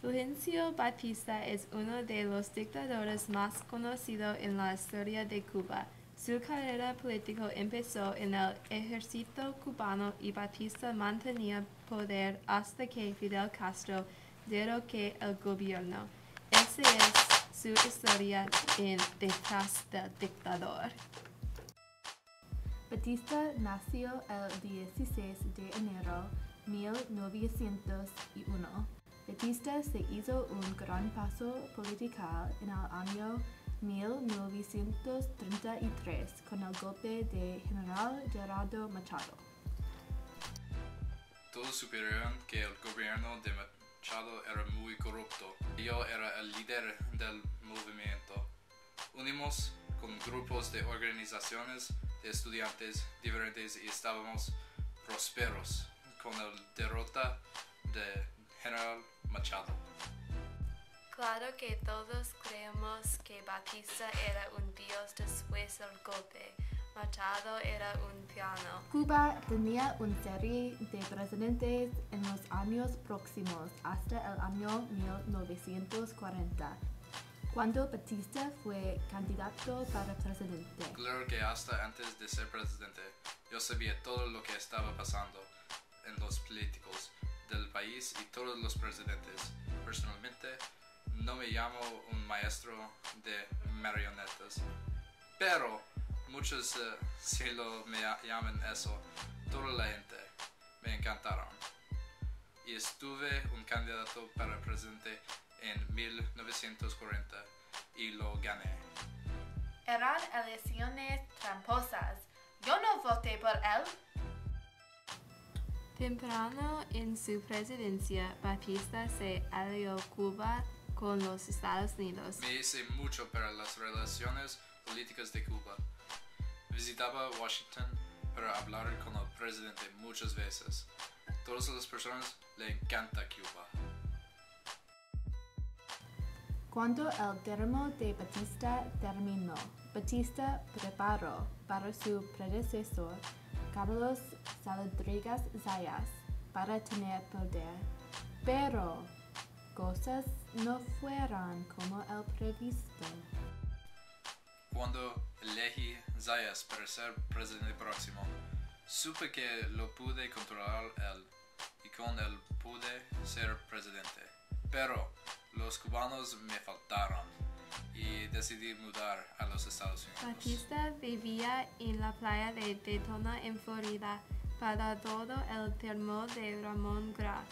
Fulgencio Batista es uno de los dictadores más conocidos en la historia de Cuba. Su carrera política empezó en el ejército cubano y Batista mantenía poder hasta que Fidel Castro derrocó el gobierno. Esa es su historia en Detrás del Dictador. Batista nació el 16 de enero de 1901. Batista se hizo un gran paso político en el año 1933 con el golpe de General Gerardo Machado. Todos supieron que el gobierno de Machado era muy corrupto. Yo era el líder del movimiento. Unimos con grupos de organizaciones de estudiantes diferentes y estábamos prósperos con la derrota de General Machado. Claro que todos creemos que Batista era un dios después del golpe. Machado era un tirano. Cuba tenía una serie de presidentes en los años próximos hasta el año 1940, cuando Batista fue candidato para presidente. Claro que hasta antes de ser presidente, yo sabía todo lo que estaba pasando en los políticos del país y todos los presidentes. Personalmente, no me llamo un maestro de marionetas, pero muchos sí me llaman eso. Toda la gente me encantaron. Y estuve un candidato para presidente en 1940 y lo gané. Eran elecciones tramposas. Yo no voté por él. Temprano en su presidencia, Batista se alió Cuba con los Estados Unidos. Me hice mucho para las relaciones políticas de Cuba. Visitaba Washington para hablar con el presidente muchas veces. Todas las personas le encanta Cuba. Cuando el termo de Batista terminó, Batista preparó para su predecesor, Carlos Saldrigas Zayas, para tener poder. Pero cosas no fueron como el previsto. Cuando elegí Zayas para ser presidente próximo, supe que lo pude controlar él y con él pude ser presidente. Pero los cubanos me faltaron y decidí mudar a los Estados Unidos. Batista vivía en la playa de Daytona en Florida para todo el termo de Ramón Grau.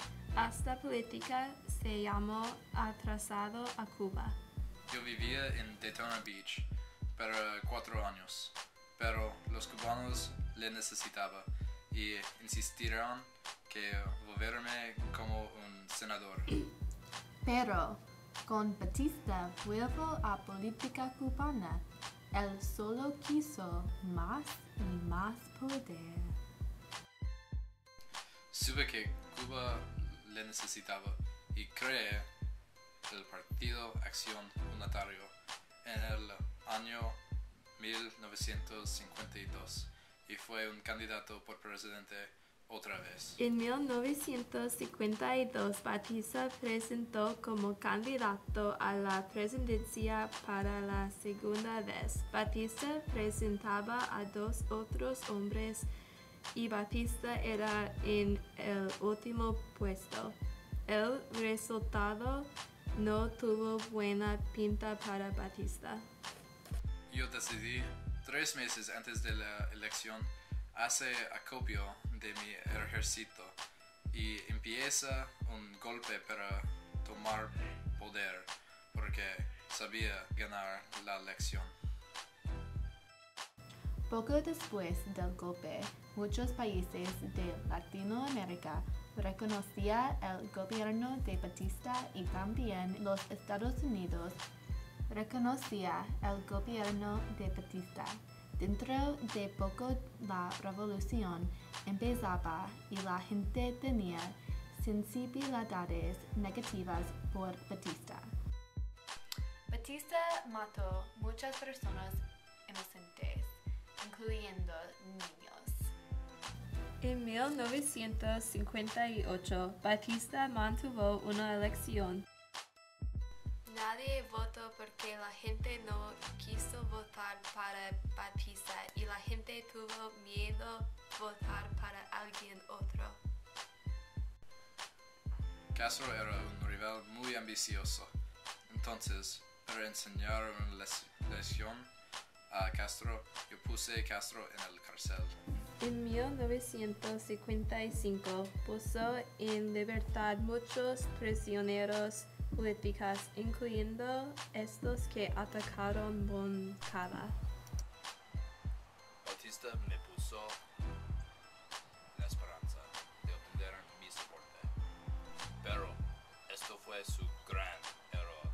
Esta política se llamó atrasado a Cuba. Yo vivía en Daytona Beach para 4 años, pero los cubanos le necesitaban y insistieron que volverme como un senador. Pero con Batista vuelvo a política cubana. Él solo quiso más y más poder. Supe que Cuba le necesitaba y creé el Partido Acción Unitario en el año 1952 y fue un candidato por presidente otra vez. En 1952, Batista presentó como candidato a la presidencia para la segunda vez. Batista presentaba a 2 otros hombres y Batista era en el último puesto. El resultado no tuvo buena pinta para Batista. Yo decidí 3 meses antes de la elección hacer acopio de mi ejército y empieza un golpe para tomar poder porque sabía ganar la elección. Poco después del golpe, muchos países de Latinoamérica reconocían el gobierno de Batista y también los Estados Unidos reconocía el gobierno de Batista. Dentro de poco la revolución empezaba y la gente tenía sensibilidades negativas por Batista. Batista mató muchas personas inocentes, incluyendo niños. En 1958, Batista mantuvo una elección Nadie votó porque la gente no quiso votar para Batista y la gente tuvo miedo votar para alguien otro. Castro era un rival muy ambicioso. Entonces, para enseñar una lección a Castro, yo puse Castro en el cárcel. En 1955 puso en libertad muchos prisioneros políticos, incluyendo estos que atacaron Moncada. Batista me puso la esperanza de obtener mi soporte, pero esto fue su gran error.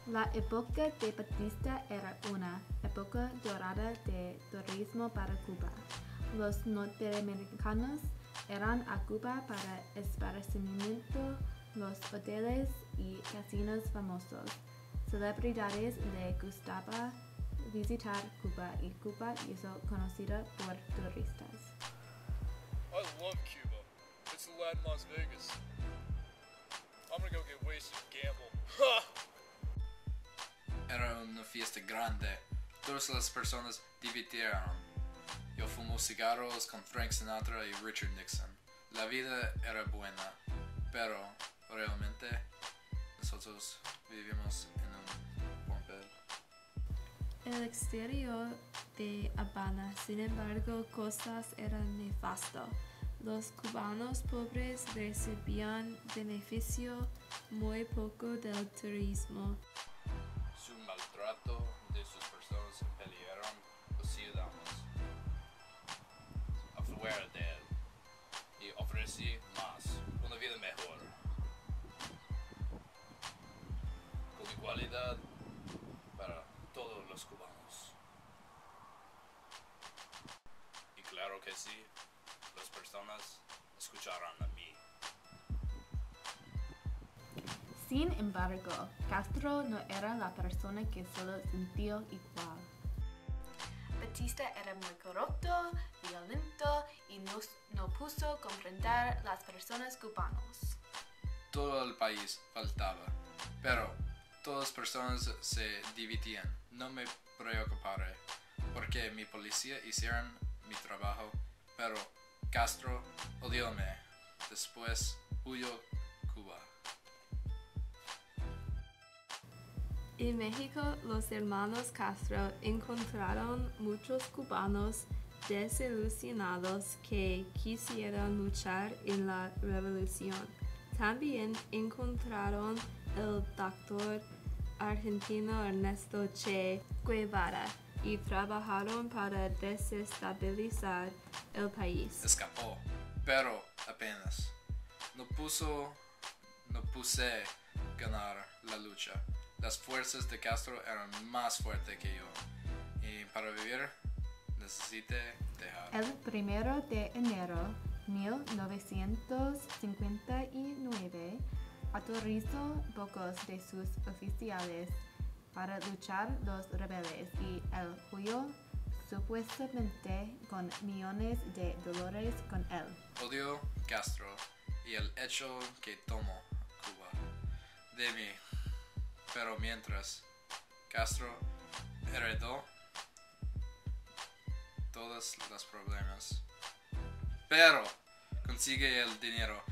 La época de Batista era una época dorada de turismo para Cuba. Los norteamericanos eran a Cuba para esparcimiento, los hoteles y casinos famosos. Celebridades les gustaba visitar Cuba y Cuba hizo conocida por turistas. I love Cuba. It's the land in Las Vegas. I'm gonna go get wasted and gamble. Era una fiesta grande. Todas las personas divirtieron. Yo fumo cigarros con Frank Sinatra y Richard Nixon. La vida era buena, pero realmente nosotros vivimos en un papel. El exterior de Habana, sin embargo, cosas eran nefastas. Los cubanos pobres recibían beneficio muy poco del turismo. Su maltrato de sus personas impidieron los ciudadanos afuera de él y ofrecí más, una vida mejor, con igualdad para todos los cubanos. Y claro que sí, las personas escucharán a mí. Sin embargo, Castro no era la persona que solo sintió igual. Batista era muy corrupto, violento y no pudo comprender las personas cubanas. Todo el país faltaba, pero todas las personas se dividían. No me preocuparé, porque mi policía hicieron mi trabajo, pero Castro odióme. Después huyó Cuba. En México, los hermanos Castro encontraron muchos cubanos desilusionados que quisieron luchar en la revolución. También encontraron el doctor argentino Ernesto Che Guevara y trabajaron para desestabilizar el país. Escapó, pero apenas. No puse ganar la lucha. Las fuerzas de Castro eran más fuertes que yo. Y para vivir, necesité dejar. El 1 de enero de 1959 autorizó pocos de sus oficiales para luchar los rebeldes y él huyó supuestamente con millones de dólares con él. Odio Castro y el hecho que tomó Cuba de mí. Pero mientras Castro heredó todos los problemas, pero consigue el dinero.